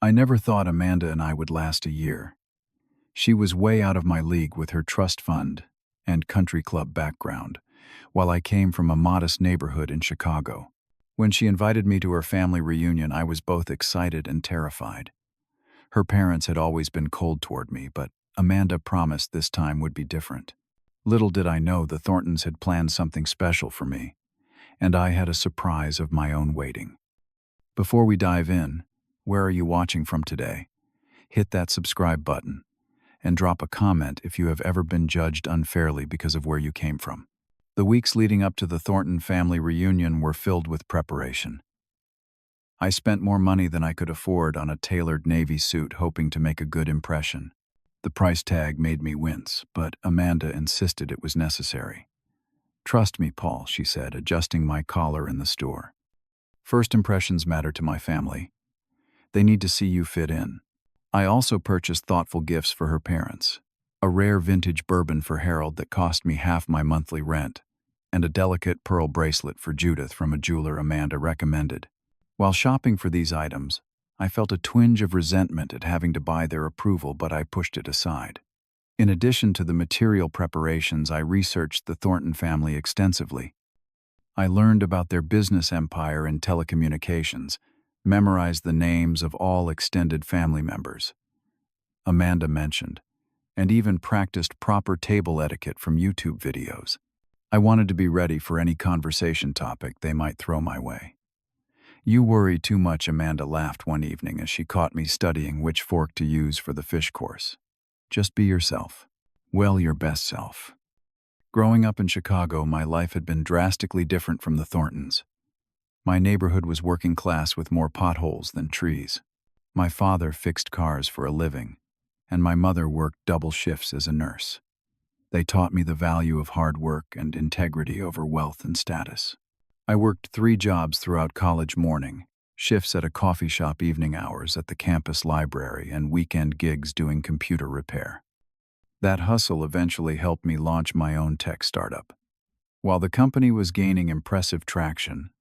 I never thought Amanda and I would last a year. She was way out of my league with her trust fund and country club background, while I came from a modest neighborhood in Chicago. When she invited me to her family reunion, I was both excited and terrified. Her parents had always been cold toward me, but Amanda promised this time would be different. Little did I know the Thorntons had planned something special for me, and I had a surprise of my own waiting. Before we dive in, where are you watching from today? Hit that subscribe button and drop a comment if you have ever been judged unfairly because of where you came from. The weeks leading up to the Thornton family reunion were filled with preparation. I spent more money than I could afford on a tailored navy suit, hoping to make a good impression. The price tag made me wince, but Amanda insisted it was necessary. "Trust me, Paul," she said, adjusting my collar in the store. "First impressions matter to my family. They need to see you fit in." I also purchased thoughtful gifts for her parents. A rare vintage bourbon for Harold that cost me half my monthly rent, and a delicate pearl bracelet for Judith from a jeweler Amanda recommended. While shopping for these items, I felt a twinge of resentment at having to buy their approval, but I pushed it aside. In addition to the material preparations, I researched the Thornton family extensively. I learned about their business empire in telecommunications, memorized the names of all extended family members Amanda mentioned, and even practiced proper table etiquette from YouTube videos. I wanted to be ready for any conversation topic they might throw my way. "You worry too much," Amanda laughed one evening as she caught me studying which fork to use for the fish course. "Just be yourself. Well, your best self." Growing up in Chicago, my life had been drastically different from the Thorntons. My neighborhood was working class with more potholes than trees. My father fixed cars for a living, and my mother worked double shifts as a nurse. They taught me the value of hard work and integrity over wealth and status. I worked 3 jobs throughout college morning, shifts at a coffee shop evening hours at the campus library, and weekend gigs doing computer repair. That hustle eventually helped me launch my own tech startup. While the company was gaining impressive traction,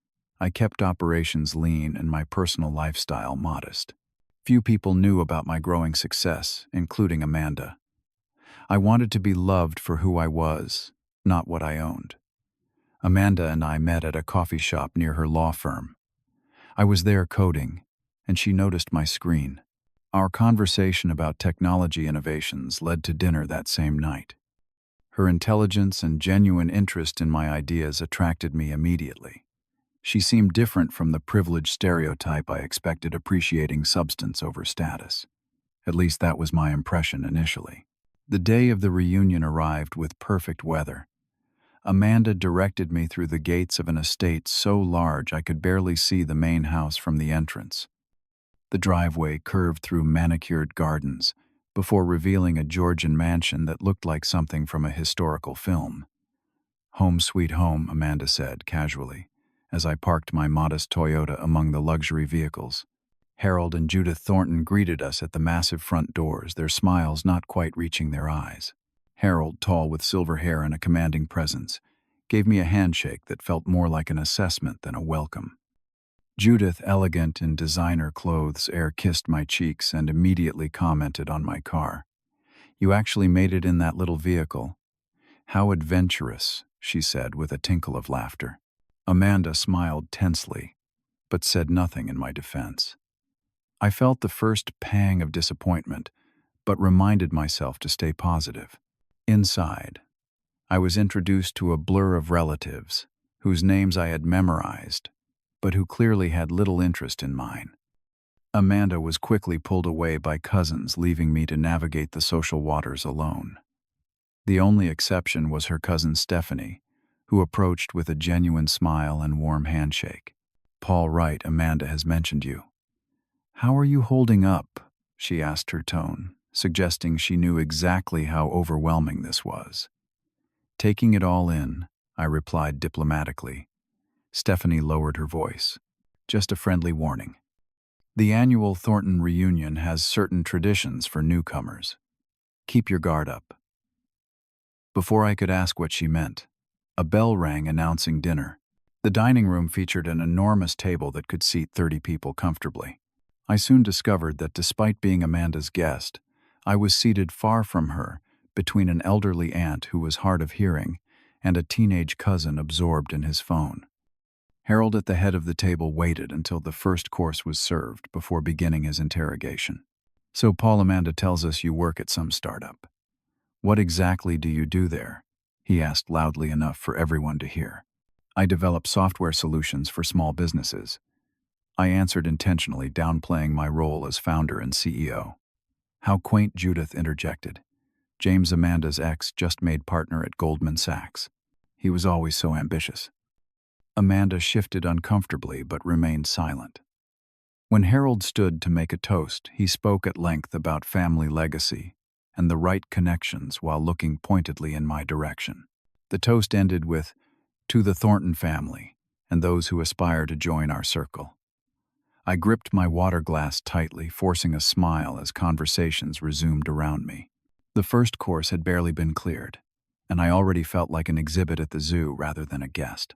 I kept operations lean and my personal lifestyle modest. Few people knew about my growing success, including Amanda. I wanted to be loved for who I was, not what I owned. Amanda and I met at a coffee shop near her law firm. I was there coding, and she noticed my screen. Our conversation about technology innovations led to dinner that same night. Her intelligence and genuine interest in my ideas attracted me immediately. She seemed different from the privileged stereotype I expected, appreciating substance over status. At least that was my impression initially. The day of the reunion arrived with perfect weather. Amanda directed me through the gates of an estate so large I could barely see the main house from the entrance. The driveway curved through manicured gardens before revealing a Georgian mansion that looked like something from a historical film. "Home sweet home," Amanda said casually, as I parked my modest Toyota among the luxury vehicles. Harold and Judith Thornton greeted us at the massive front doors, their smiles not quite reaching their eyes. Harold, tall with silver hair and a commanding presence, gave me a handshake that felt more like an assessment than a welcome. Judith, elegant in designer clothes, kissed my cheeks and immediately commented on my car. "You actually made it in that little vehicle. How adventurous," she said with a tinkle of laughter. Amanda smiled tensely, but said nothing in my defense. I felt the first pang of disappointment, but reminded myself to stay positive. Inside, I was introduced to a blur of relatives, whose names I had memorized, but who clearly had little interest in mine. Amanda was quickly pulled away by cousins, leaving me to navigate the social waters alone. The only exception was her cousin Stephanie, who approached with a genuine smile and warm handshake. "Paul Wright, Amanda has mentioned you. How are you holding up?" she asked, her tone suggesting she knew exactly how overwhelming this was. "Taking it all in," I replied diplomatically. Stephanie lowered her voice. "Just a friendly warning. The annual Thornton reunion has certain traditions for newcomers. Keep your guard up." Before I could ask what she meant, a bell rang announcing dinner. The dining room featured an enormous table that could seat 30 people comfortably. I soon discovered that despite being Amanda's guest, I was seated far from her, between an elderly aunt who was hard of hearing and a teenage cousin absorbed in his phone. Harold at the head of the table waited until the first course was served before beginning his interrogation. "So Paul, Amanda tells us you work at some startup. What exactly do you do there?" he asked loudly enough for everyone to hear. "I develop software solutions for small businesses." I answered, intentionally downplaying my role as founder and CEO. "How quaint," Judith interjected. "James, Amanda's ex, just made partner at Goldman Sachs. He was always so ambitious." Amanda shifted uncomfortably but remained silent. When Harold stood to make a toast, he spoke at length about family legacy and the right connections while looking pointedly in my direction. The toast ended with, "To the Thornton family and those who aspire to join our circle." I gripped my water glass tightly, forcing a smile as conversations resumed around me. The first course had barely been cleared, and I already felt like an exhibit at the zoo rather than a guest.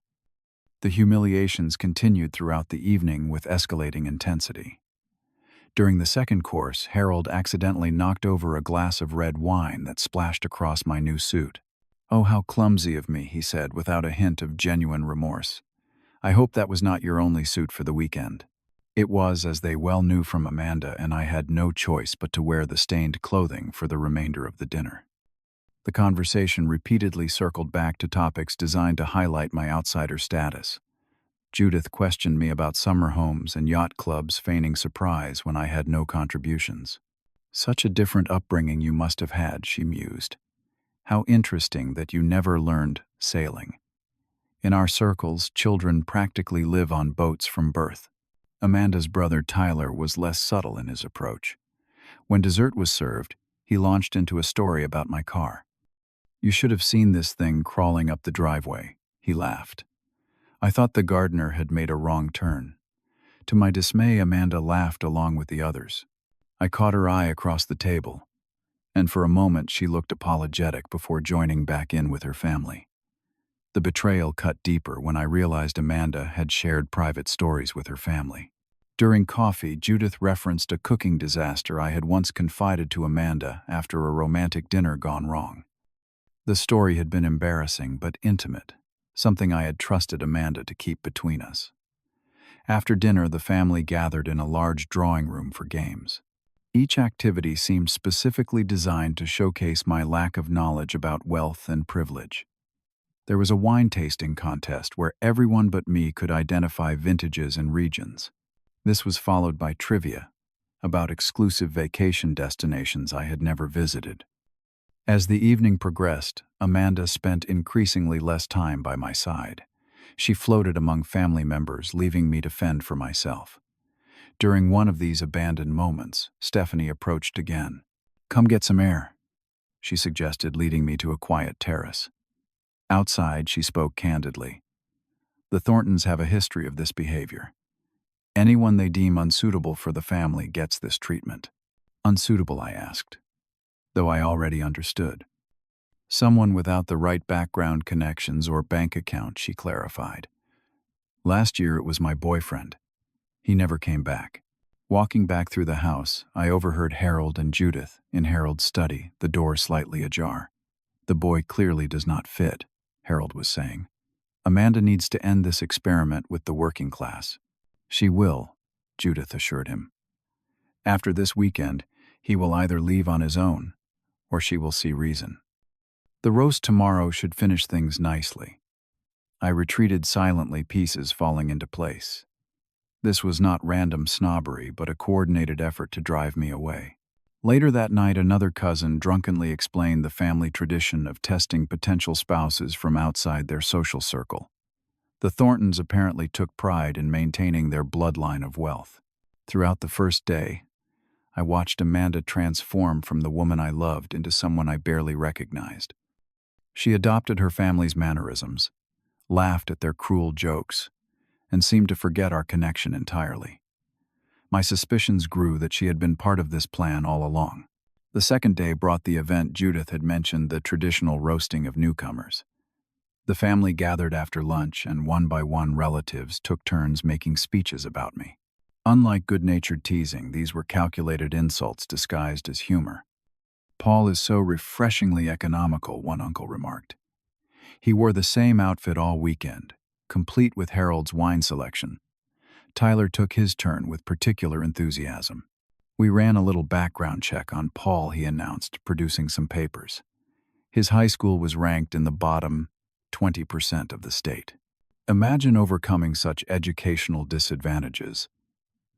The humiliations continued throughout the evening with escalating intensity. During the second course, Harold accidentally knocked over a glass of red wine that splashed across my new suit. "Oh, how clumsy of me," he said without a hint of genuine remorse. "I hope that was not your only suit for the weekend." It was, as they well knew from Amanda, and I had no choice but to wear the stained clothing for the remainder of the dinner. The conversation repeatedly circled back to topics designed to highlight my outsider status. Judith questioned me about summer homes and yacht clubs, feigning surprise when I had no contributions. "Such a different upbringing you must have had," she mused. "How interesting that you never learned sailing. In our circles, children practically live on boats from birth." Amanda's brother Tyler was less subtle in his approach. When dessert was served, he launched into a story about my car. "You should have seen this thing crawling up the driveway," he laughed. "I thought the gardener had made a wrong turn." To my dismay, Amanda laughed along with the others. I caught her eye across the table, and for a moment she looked apologetic before joining back in with her family. The betrayal cut deeper when I realized Amanda had shared private stories with her family. During coffee, Judith referenced a cooking disaster I had once confided to Amanda after a romantic dinner gone wrong. The story had been embarrassing but intimate, something I had trusted Amanda to keep between us. After dinner, the family gathered in a large drawing room for games. Each activity seemed specifically designed to showcase my lack of knowledge about wealth and privilege. There was a wine tasting contest where everyone but me could identify vintages and regions. This was followed by trivia about exclusive vacation destinations I had never visited. As the evening progressed, Amanda spent increasingly less time by my side. She floated among family members, leaving me to fend for myself. During one of these abandoned moments, Stephanie approached again. "Come get some air," she suggested, leading me to a quiet terrace. Outside, she spoke candidly. "The Thorntons have a history of this behavior. Anyone they deem unsuitable for the family gets this treatment." "Unsuitable?" I asked, though I already understood. "Someone without the right background connections or bank account," she clarified. "Last year it was my boyfriend. He never came back." Walking back through the house, I overheard Harold and Judith in Harold's study, the door slightly ajar. "The boy clearly does not fit," Harold was saying. "Amanda needs to end this experiment with the working class." "She will," Judith assured him. "After this weekend, he will either leave on his own, or she will see reason. The roast tomorrow should finish things nicely." I retreated silently, pieces falling into place. This was not random snobbery, but a coordinated effort to drive me away. Later that night, another cousin drunkenly explained the family tradition of testing potential spouses from outside their social circle. The Thorntons apparently took pride in maintaining their bloodline of wealth. Throughout the first day, I watched Amanda transform from the woman I loved into someone I barely recognized. She adopted her family's mannerisms, laughed at their cruel jokes, and seemed to forget our connection entirely. My suspicions grew that she had been part of this plan all along. The second day brought the event Judith had mentioned, the traditional roasting of newcomers. The family gathered after lunch, and one by one relatives took turns making speeches about me. Unlike good-natured teasing, these were calculated insults disguised as humor. "Paul is so refreshingly economical," one uncle remarked. He wore the same outfit all weekend, complete with Harold's wine selection. Tyler took his turn with particular enthusiasm. "We ran a little background check on Paul," he announced, producing some papers. His high school was ranked in the bottom 20% of the state. Imagine overcoming such educational disadvantages.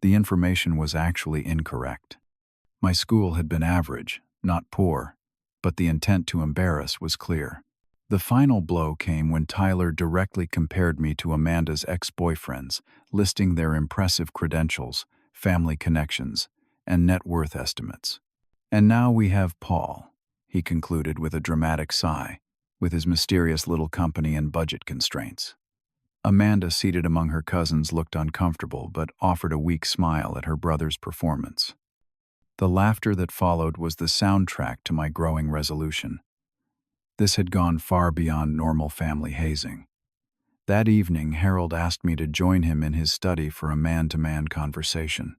The information was actually incorrect. My school had been average, not poor, but the intent to embarrass was clear. The final blow came when Tyler directly compared me to Amanda's ex-boyfriends, listing their impressive credentials, family connections, and net worth estimates. "And now we have Paul," he concluded with a dramatic sigh, "with his mysterious little company and budget constraints." Amanda, seated among her cousins, looked uncomfortable but offered a weak smile at her brother's performance. The laughter that followed was the soundtrack to my growing resolution. This had gone far beyond normal family hazing. That evening, Harold asked me to join him in his study for a man-to-man conversation.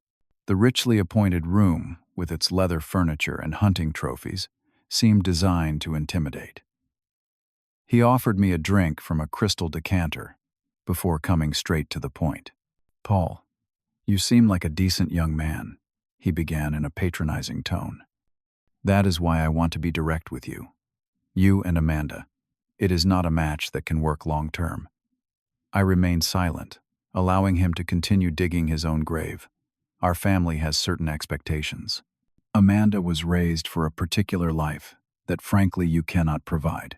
The richly appointed room, with its leather furniture and hunting trophies, seemed designed to intimidate. He offered me a drink from a crystal decanter, before coming straight to the point. "Paul, you seem like a decent young man," he began in a patronizing tone. "That is why I want to be direct with you. You and Amanda. It is not a match that can work long-term." I remained silent, allowing him to continue digging his own grave. Our family has certain expectations. Amanda was raised for a particular life that frankly you cannot provide.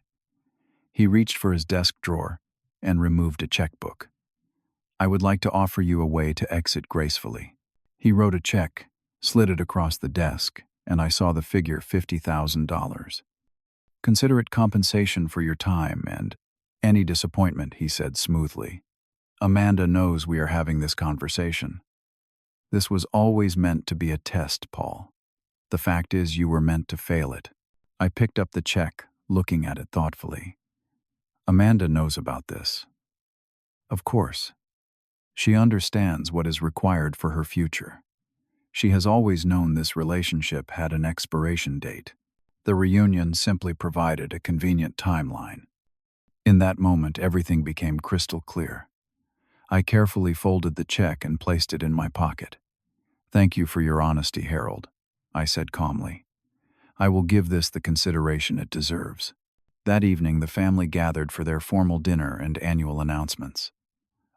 He reached for his desk drawer and removed a checkbook. "I would like to offer you a way to exit gracefully." He wrote a check, slid it across the desk, and I saw the figure $50,000. "Consider it compensation for your time and any disappointment," he said smoothly. "Amanda knows we are having this conversation. This was always meant to be a test, Paul. The fact is you were meant to fail it." I picked up the check, looking at it thoughtfully. "Amanda knows about this." "Of course. She understands what is required for her future. She has always known this relationship had an expiration date. The reunion simply provided a convenient timeline." In that moment, everything became crystal clear. I carefully folded the check and placed it in my pocket. "Thank you for your honesty, Harold," I said calmly. "I will give this the consideration it deserves." That evening, the family gathered for their formal dinner and annual announcements.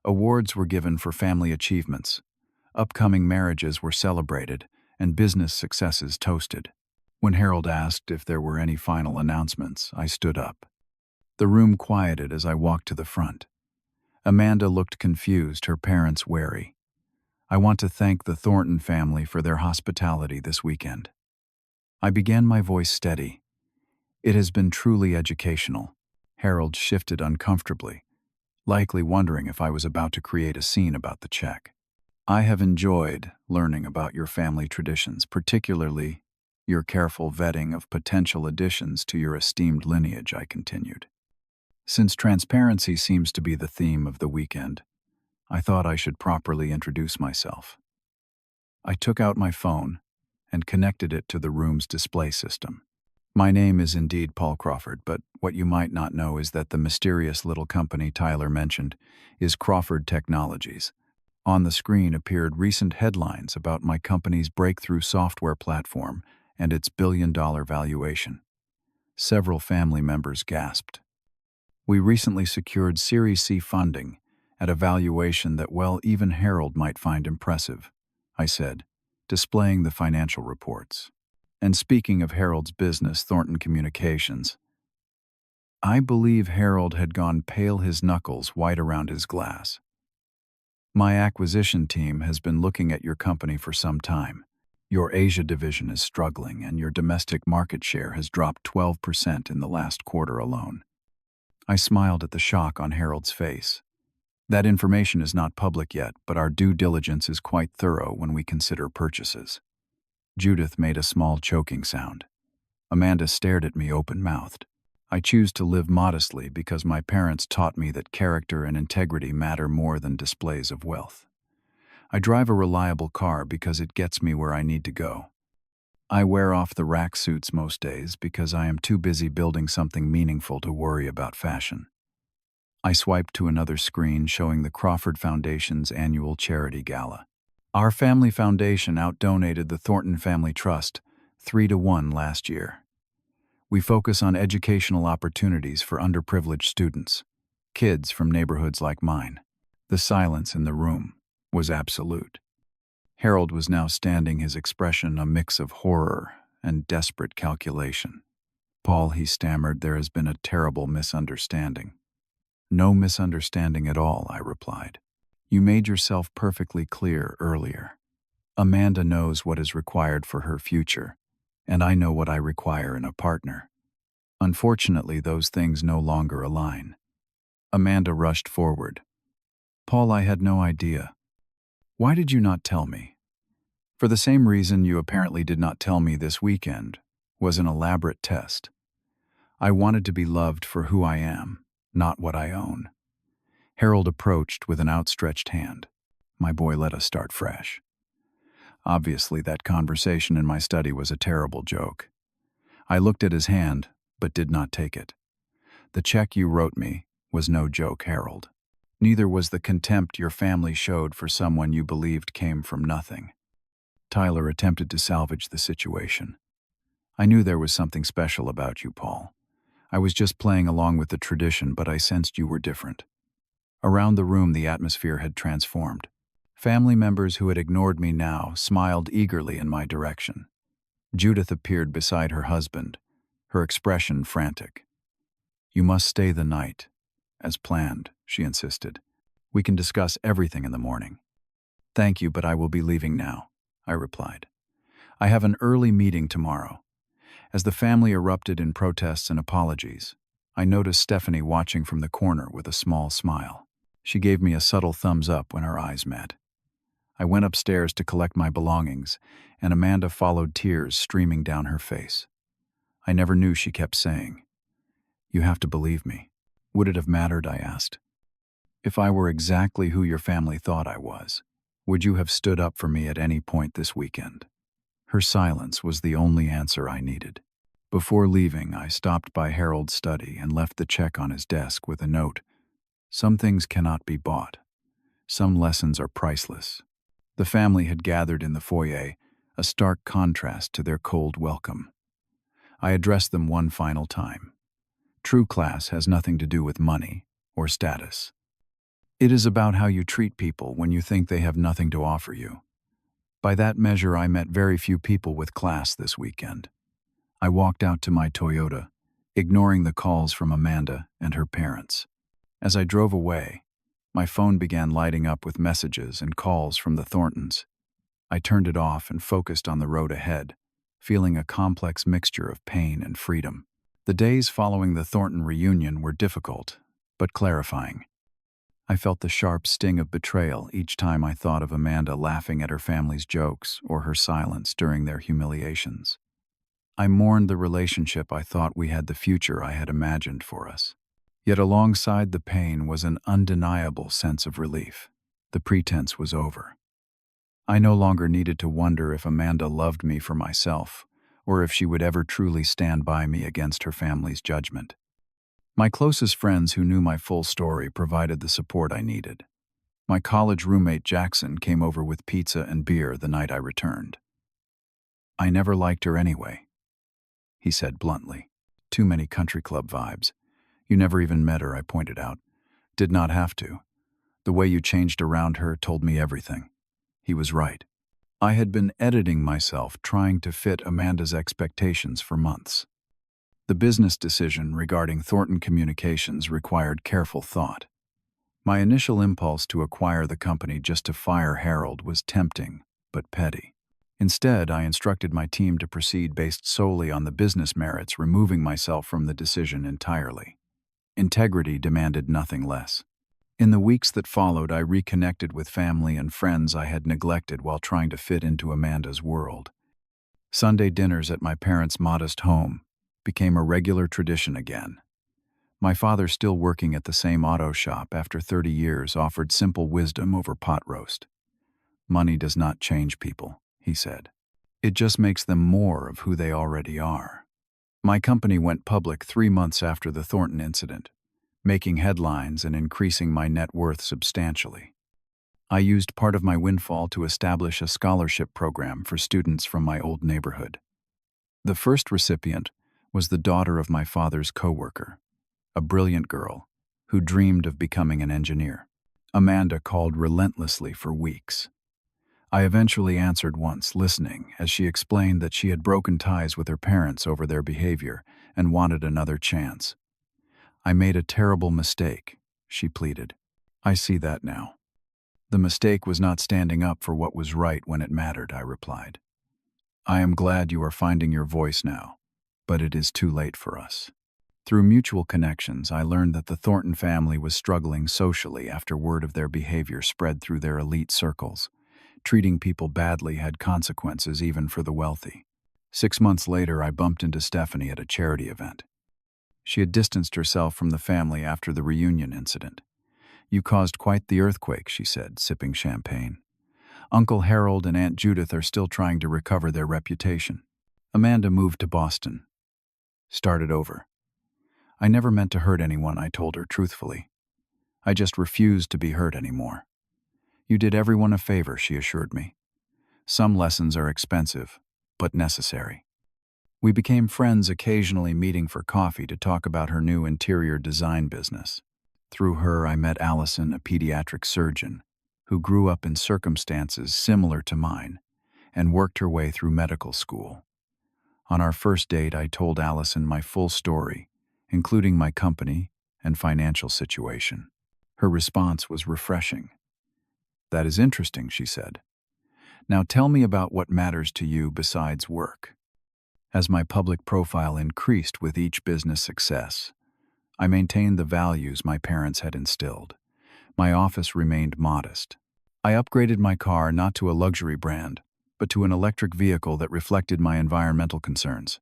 Awards were given for family achievements. Upcoming marriages were celebrated, and business successes toasted. When Harold asked if there were any final announcements, I stood up. The room quieted as I walked to the front. Amanda looked confused, her parents wary. "I want to thank the Thornton family for their hospitality this weekend." I began, my voice steady. "It has been truly educational." Harold shifted uncomfortably, likely wondering if I was about to create a scene about the check. "I have enjoyed learning about your family traditions, particularly your careful vetting of potential additions to your esteemed lineage," I continued. Since transparency seems to be the theme of the weekend, I thought I should properly introduce myself. I took out my phone and connected it to the room's display system. "My name is indeed Paul Crawford, but what you might not know is that the mysterious little company Tyler mentioned is Crawford Technologies." On the screen appeared recent headlines about my company's breakthrough software platform and its billion-dollar valuation. Several family members gasped. "We recently secured Series C funding at a valuation that, well, even Harold might find impressive," I said, displaying the financial reports. "And speaking of Harold's business, Thornton Communications." I believe Harold had gone pale, his knuckles white around his glass. "My acquisition team has been looking at your company for some time. Your Asia division is struggling, and your domestic market share has dropped 12% in the last quarter alone." I smiled at the shock on Harold's face. "That information is not public yet, but our due diligence is quite thorough when we consider purchases." Judith made a small choking sound. Amanda stared at me open-mouthed. "I choose to live modestly because my parents taught me that character and integrity matter more than displays of wealth." I drive a reliable car because it gets me where I need to go. I wear off the rack suits most days because I am too busy building something meaningful to worry about fashion. I swipe to another screen showing the Crawford Foundation's annual charity gala. Our family foundation outdonated the Thornton Family Trust 3-1 last year. We focus on educational opportunities for underprivileged students, kids from neighborhoods like mine. The silence in the room was absolute. Harold was now standing, his expression a mix of horror and desperate calculation. "Paul," he stammered, "there has been a terrible misunderstanding." "No misunderstanding at all," I replied. "You made yourself perfectly clear earlier. Amanda knows what is required for her future, and I know what I require in a partner. Unfortunately, those things no longer align." Amanda rushed forward. "Paul, I had no idea. Why did you not tell me?" "For the same reason you apparently did not tell me this weekend was an elaborate test. I wanted to be loved for who I am, not what I own." Harold approached with an outstretched hand. "My boy, let us start fresh." Obviously, that conversation in my study was a terrible joke. I looked at his hand, but did not take it. "The check you wrote me was no joke, Harold. Neither was the contempt your family showed for someone you believed came from nothing." Tyler attempted to salvage the situation. "I knew there was something special about you, Paul. I was just playing along with the tradition, but I sensed you were different." Around the room, the atmosphere had transformed. Family members who had ignored me now smiled eagerly in my direction. Judith appeared beside her husband, her expression frantic. "You must stay the night, as planned," she insisted. "We can discuss everything in the morning." "Thank you, but I will be leaving now," I replied. "I have an early meeting tomorrow." As the family erupted in protests and apologies, I noticed Stephanie watching from the corner with a small smile. She gave me a subtle thumbs up when our eyes met. I went upstairs to collect my belongings, and Amanda followed, tears streaming down her face. I never knew, she kept saying. "You have to believe me." "Would it have mattered?" I asked. "If I were exactly who your family thought I was, would you have stood up for me at any point this weekend?" Her silence was the only answer I needed. Before leaving, I stopped by Harold's study and left the check on his desk with a note. "Some things cannot be bought. Some lessons are priceless." The family had gathered in the foyer, a stark contrast to their cold welcome. I addressed them one final time. True class has nothing to do with money or status. It is about how you treat people when you think they have nothing to offer you. By that measure, I met very few people with class this weekend. I walked out to my Toyota, ignoring the calls from Amanda and her parents. As I drove away, my phone began lighting up with messages and calls from the Thorntons. I turned it off and focused on the road ahead, feeling a complex mixture of pain and freedom. The days following the Thornton reunion were difficult, but clarifying. I felt the sharp sting of betrayal each time I thought of Amanda laughing at her family's jokes or her silence during their humiliations. I mourned the relationship I thought we had, the future I had imagined for us. Yet alongside the pain was an undeniable sense of relief. The pretense was over. I no longer needed to wonder if Amanda loved me for myself, or if she would ever truly stand by me against her family's judgment. My closest friends who knew my full story provided the support I needed. My college roommate Jackson came over with pizza and beer the night I returned. "I never liked her anyway," he said bluntly. "Too many country club vibes." "You never even met her," I pointed out. "Did not have to. The way you changed around her told me everything." He was right. I had been editing myself, trying to fit Amanda's expectations for months. The business decision regarding Thornton Communications required careful thought. My initial impulse to acquire the company just to fire Harold was tempting, but petty. Instead, I instructed my team to proceed based solely on the business merits, removing myself from the decision entirely. Integrity demanded nothing less. In the weeks that followed, I reconnected with family and friends I had neglected while trying to fit into Amanda's world. Sunday dinners at my parents' modest home became a regular tradition again. My father, still working at the same auto shop after 30 years, offered simple wisdom over pot roast. Money does not change people, he said. It just makes them more of who they already are. My company went public 3 months after the Thornton incident, making headlines and increasing my net worth substantially. I used part of my windfall to establish a scholarship program for students from my old neighborhood. The first recipient was the daughter of my father's coworker, a brilliant girl who dreamed of becoming an engineer. Amanda called relentlessly for weeks. I eventually answered once, listening, as she explained that she had broken ties with her parents over their behavior and wanted another chance. I made a terrible mistake, she pleaded. I see that now. The mistake was not standing up for what was right when it mattered, I replied. I am glad you are finding your voice now, but it is too late for us. Through mutual connections, I learned that the Thornton family was struggling socially after word of their behavior spread through their elite circles. Treating people badly had consequences even for the wealthy. 6 months later, I bumped into Stephanie at a charity event. She had distanced herself from the family after the reunion incident. You caused quite the earthquake, she said, sipping champagne. Uncle Harold and Aunt Judith are still trying to recover their reputation. Amanda moved to Boston. Started over. I never meant to hurt anyone, I told her truthfully. I just refused to be hurt anymore. You did everyone a favor, she assured me. Some lessons are expensive, but necessary. We became friends, occasionally meeting for coffee to talk about her new interior design business. Through her, I met Allison, a pediatric surgeon, who grew up in circumstances similar to mine and worked her way through medical school. On our first date, I told Allison my full story, including my company and financial situation. Her response was refreshing. That is interesting, she said. Now tell me about what matters to you besides work. As my public profile increased with each business success, I maintained the values my parents had instilled. My office remained modest. I upgraded my car not to a luxury brand, but to an electric vehicle that reflected my environmental concerns.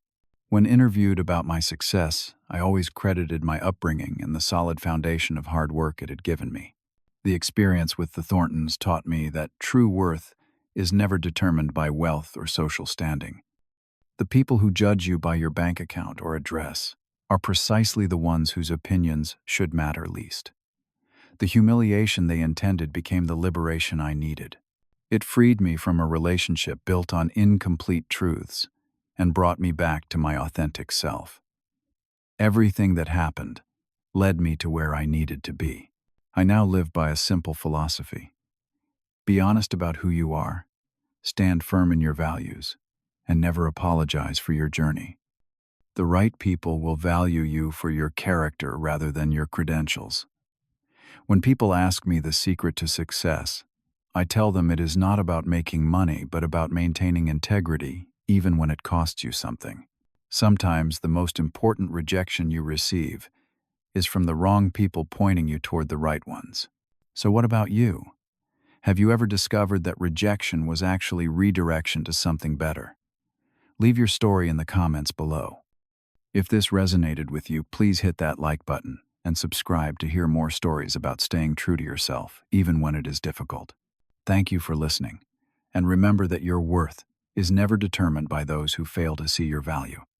When interviewed about my success, I always credited my upbringing and the solid foundation of hard work it had given me. The experience with the Thorntons taught me that true worth is never determined by wealth or social standing. The people who judge you by your bank account or address are precisely the ones whose opinions should matter least. The humiliation they intended became the liberation I needed. It freed me from a relationship built on incomplete truths and brought me back to my authentic self. Everything that happened led me to where I needed to be. I now live by a simple philosophy. Be honest about who you are, stand firm in your values, and never apologize for your journey. The right people will value you for your character rather than your credentials. When people ask me the secret to success, I tell them it is not about making money, but about maintaining integrity, even when it costs you something. Sometimes the most important rejection you receive is from the wrong people pointing you toward the right ones. So what about you? Have you ever discovered that rejection was actually redirection to something better? Leave your story in the comments below. If this resonated with you, please hit that like button and subscribe to hear more stories about staying true to yourself, even when it is difficult. Thank you for listening, and remember that your worth is never determined by those who fail to see your value.